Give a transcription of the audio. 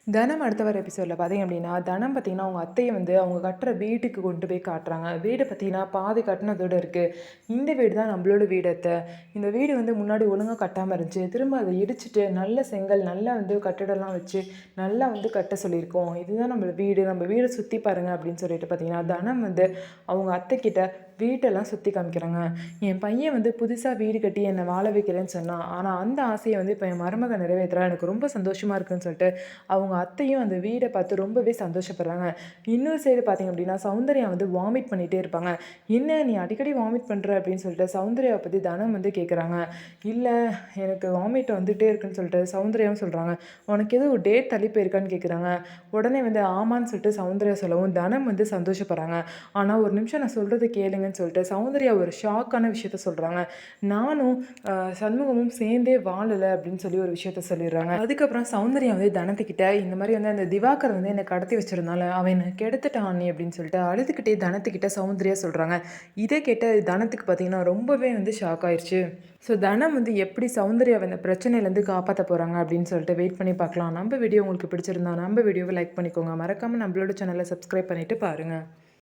தனம் அடுத்த வர எபிசோடில் பார்த்தீங்க அப்படின்னா, தனம் பார்த்தீங்கன்னா, அவங்க அத்தைய வந்து அவங்க கட்டுற வீட்டுக்கு கொண்டு போய் காட்டுறாங்க. வீடு பார்த்தீங்கன்னா, பாதி கட்டுனதோட இருக்கு. இந்த வீடு தான் நம்மளோட வீடு அத்த. இந்த வீடு வந்து முன்னாடி ஒழுங்கா கட்டாம இருந்துச்சு. திரும்ப அத இடிச்சுட்டு, நல்ல செங்கல், நல்லா வந்து கட்டிடம்லாம் வச்சு, நல்லா வந்து கட்ட சொல்லியிருக்கோம். இதுதான் நம்ம வீடு. நம்ம வீட சுத்தி பாருங்க அப்படின்னு சொல்லிட்டு பார்த்தீங்கன்னா, தனம் வந்து அவங்க அத்தைக்கிட்ட வீட்டெல்லாம் சுத்தி காமிக்கிறாங்க. என் பையன் வந்து புதுசா வீடு கட்டி என்ன வாழ வைக்கிறேன்னு சொன்னான். ஆனா, அந்த ஆசைய வந்து இப்ப என் மருமக நிறைவேத்துறா. எனக்கு ரொம்ப சந்தோஷமா இருக்குன்னு சொல்லிட்டு அவங்க அத்தையும் அந்த வீட பார்த்து ரொம்பவே சந்தோஷப்படுறாங்க. இன்னொரு சைடு பார்த்தீங்க அப்படின்னா, சௌந்தர்யா வந்து வாமிட் பண்ணிட்டே இருப்பாங்க. "என்ன நீ அடிக்கடி வாமிட் பண்ற?" அப்படின்னு சொல்லிட்டு சௌந்தர்யாவ பத்தி தனம் வந்து கேட்குறாங்க. "இல்ல, எனக்கு வாமிட் வந்துட்டே இருக்குன்னு" சொல்லிட்டு சௌந்தர்யாவும் சொல்றாங்க. "உனக்கு எதுவும் டேட் தள்ளி போயிருக்கான்னு?" கேட்குறாங்க. உடனே வந்து ஆமான்னு சொல்லிட்டு சௌந்தர்யா சொல்லவும், தனம் வந்து சந்தோஷப்படுறாங்க. ஆனா, "ஒரு நிமிஷம் நான் சொல்றத கேளுங்கன்னு" சொல்லிட்டு சௌந்தர்யா ஒரு ஷாக்கான விஷயத்த சொல்றாங்க. "நானும் சண்முகமும் சேர்ந்தே வாழல" அப்படின்னு சொல்லி ஒரு விஷயத்த சொல்லிடுறாங்க. அதுக்கப்புறம் சௌந்தர்யா வந்து தனத்துக்கிட்ட இந்த மாதிரி வந்து அந்த திவாகர் வந்து என்னை கடத்தி வச்சிருந்தால அவன் என்னை கெடுத்துட்டான் அண்ணி அப்படின்னு சொல்லிட்டு அழுதுகிட்டே தனத்துக்கிட்ட சௌந்தர்யா சொல்கிறாங்க. இதை கேட்ட தனத்துக்கு பார்த்தீங்கன்னா ரொம்பவே வந்து ஷாக் ஆயிடுச்சு. ஸோ தனம் வந்து எப்படி சௌந்தர்யாவை இந்த பிரச்சனையிலேருந்து காப்பாற்ற போகிறாங்க அப்படின்னு சொல்லிட்டு வெயிட் பண்ணி பார்க்கலாம். நம்ம வீடியோ உங்களுக்கு பிடிச்சிருந்தா நம்ம வீடியோவை லைக் பண்ணிக்கோங்க. மறக்காமல் நம்மளோட சேனலை சப்ஸ்கிரைப் பண்ணிவிட்டு பாருங்கள்.